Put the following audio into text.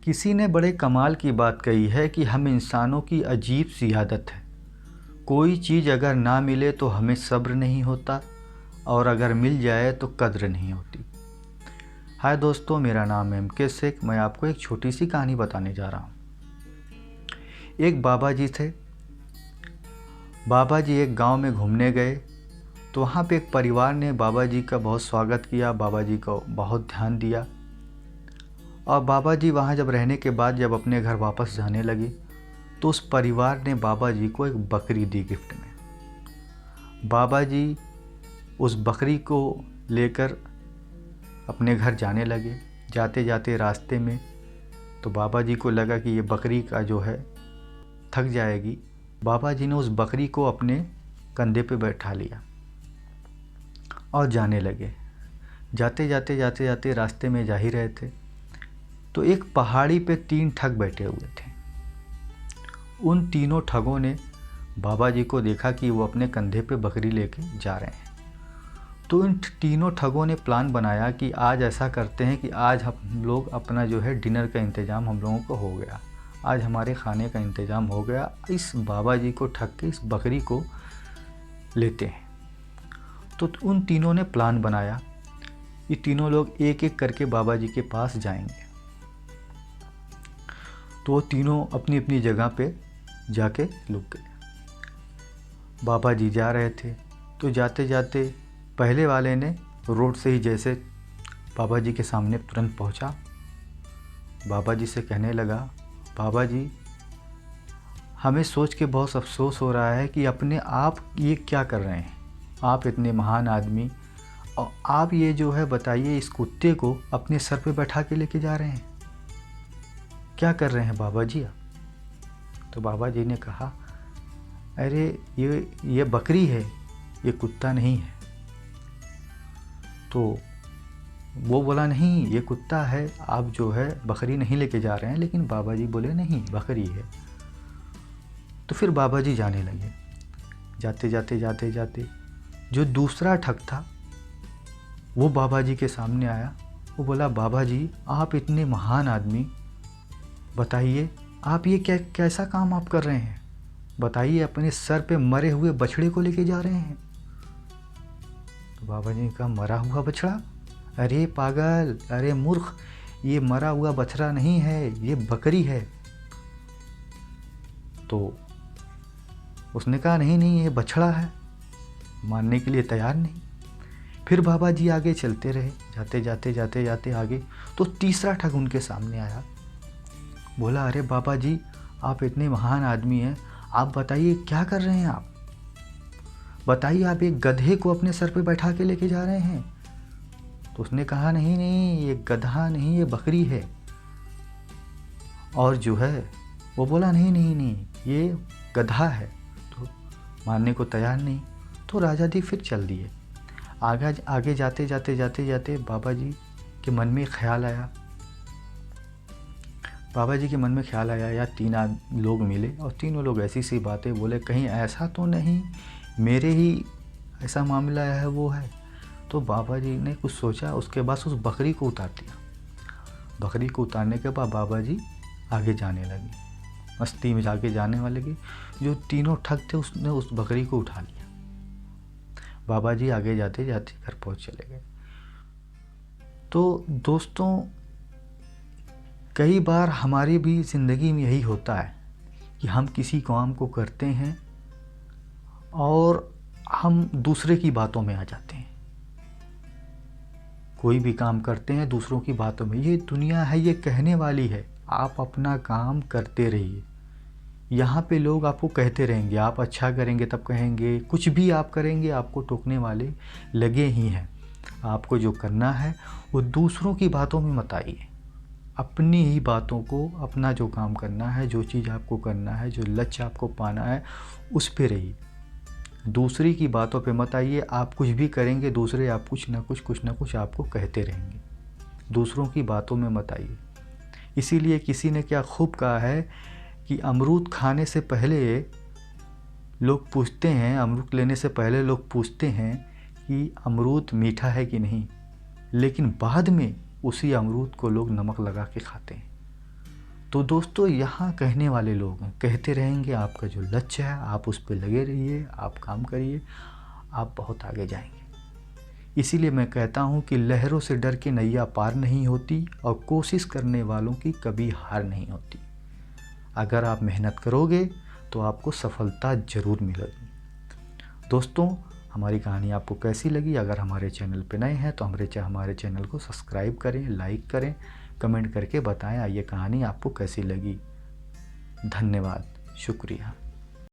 किसी ने बड़े कमाल की बात कही है कि हम इंसानों की अजीब सी आदत है, कोई चीज़ अगर ना मिले तो हमें सब्र नहीं होता और अगर मिल जाए तो कद्र नहीं होती। हाय दोस्तों, मेरा नाम है MK शेख। मैं आपको एक छोटी सी कहानी बताने जा रहा हूँ। एक बाबा जी थे। बाबा जी एक गांव में घूमने गए तो वहाँ पे एक परिवार ने बाबा जी का बहुत स्वागत किया, बाबा जी को बहुत ध्यान दिया। और बाबा जी वहाँ जब रहने के बाद जब अपने घर वापस जाने लगे तो उस परिवार ने बाबा जी को एक बकरी दी गिफ्ट में। बाबा जी उस बकरी को लेकर अपने घर जाने लगे। जाते जाते रास्ते में तो बाबा जी को लगा कि ये बकरी का जो है थक जाएगी। बाबा जी ने उस बकरी को अपने कंधे पे बैठा लिया और जाने लगे। जाते जाते रास्ते में जा ही रहे थे तो एक पहाड़ी पे 3 ठग बैठे हुए थे। उन तीनों ठगों ने बाबा जी को देखा कि वो अपने कंधे पे बकरी लेके जा रहे हैं। तो इन तीनों ठगों ने प्लान बनाया कि आज ऐसा करते हैं कि आज हम लोग अपना जो है डिनर का इंतज़ाम हम लोगों को हो गया, आज हमारे खाने का इंतज़ाम हो गया, इस बाबा जी को ठग के इस बकरी को लेते हैं। तो उन तीनों ने प्लान बनाया, ये तीनों लोग एक एक करके बाबा जी के पास जाएंगे। तो वो तीनों अपनी अपनी जगह पे जाके लुक गए। बाबा जी जा रहे थे तो जाते जाते पहले वाले ने रोड से ही जैसे बाबा जी के सामने तुरंत पहुंचा। बाबा जी से कहने लगा, बाबा जी हमें सोच के बहुत अफसोस हो रहा है कि अपने आप ये क्या कर रहे हैं। आप इतने महान आदमी और आप ये जो है बताइए इस कुत्ते को अपने सर पे बैठा के लेके जा रहे हैं, क्या कर रहे हैं बाबा जी आप? तो बाबा जी ने कहा, अरे ये बकरी है, ये कुत्ता नहीं है। तो वो बोला, नहीं ये कुत्ता है, आप जो है बकरी नहीं लेके जा रहे हैं। लेकिन बाबा जी बोले, नहीं बकरी है। तो फिर बाबा जी जाने लगे। जाते जाते जो दूसरा ठग था वो बाबा जी के सामने आया। वो बोला, बाबा जी आप इतने महान आदमी, बताइए आप ये कैसा काम आप कर रहे हैं? बताइए अपने सर पे मरे हुए बछड़े को लेके जा रहे हैं। तो बाबा जी ने कहा, मरा हुआ बछड़ा? अरे पागल, अरे मूर्ख, ये मरा हुआ बछड़ा नहीं है, ये बकरी है। तो उसने कहा, नहीं ये बछड़ा है, मानने के लिए तैयार नहीं। फिर बाबा जी आगे चलते रहे। जाते आगे तो तीसरा ठग उनके सामने आया। बोला, अरे बाबा जी आप इतने महान आदमी हैं, आप बताइए क्या कर रहे हैं आप? बताइए आप एक गधे को अपने सर पे बैठा के लेके जा रहे हैं। तो उसने कहा, नहीं ये गधा नहीं, ये बकरी है। और जो है वो बोला, नहीं ये गधा है। तो मानने को तैयार नहीं। तो राजा जी फिर चल दिए। आगे जाते बाबा जी के मन में ख्याल आया। बाबा जी के मन में ख्याल आया, यार 3 लोग मिले और तीनों लोग ऐसी सी बातें बोले, कहीं ऐसा तो नहीं मेरे ही ऐसा मामला है वो है। तो बाबा जी ने कुछ सोचा, उसके बाद उस बकरी को उतार दिया। बकरी को उतारने के बाद बाबा जी आगे जाने लगे, मस्ती में जाके जाने वाले के जो तीनों ठग थे उसने उस बकरी को उठा लिया। बाबा जी आगे जाते घर पहुंच चले गए। तो दोस्तों कई बार हमारी भी ज़िंदगी में यही होता है कि हम किसी काम को करते हैं और हम दूसरे की बातों में आ जाते हैं। कोई भी काम करते हैं दूसरों की बातों में। ये दुनिया है, ये कहने वाली है। आप अपना काम करते रहिए। यहाँ पे लोग आपको कहते रहेंगे, आप अच्छा करेंगे तब कहेंगे, कुछ भी आप करेंगे आपको टोकने वाले लगे ही हैं। आपको जो करना है वो दूसरों की बातों में मत आइए, अपनी ही बातों को, अपना जो काम करना है, जो चीज़ आपको करना है, जो लक्ष्य आपको पाना है उस पे रहिए। दूसरी की बातों पे मत आइए। आप कुछ भी करेंगे दूसरे आप कुछ ना कुछ आपको कहते रहेंगे। दूसरों की बातों में मत आइए। इसीलिए किसी ने क्या खूब कहा है कि अमरूद खाने से पहले लोग पूछते हैं, अमरूद लेने से पहले लोग पूछते हैं कि अमरूद मीठा है कि नहीं, लेकिन बाद में उसी अमरूद को लोग नमक लगा के खाते हैं। तो दोस्तों, यहाँ कहने वाले लोग हैं, कहते रहेंगे आपका जो लक्ष्य है आप उस पर लगे रहिए, आप काम करिए, आप बहुत आगे जाएंगे। इसीलिए मैं कहता हूँ कि लहरों से डर के नैया पार नहीं होती और कोशिश करने वालों की कभी हार नहीं होती। अगर आप मेहनत करोगे तो आपको सफलता ज़रूर मिलेगी। दोस्तों, हमारी कहानी आपको कैसी लगी? अगर हमारे चैनल पे नए हैं तो हमारे चैनल को सब्सक्राइब करें, लाइक करें, कमेंट करके बताएं ये कहानी आपको कैसी लगी। धन्यवाद, शुक्रिया।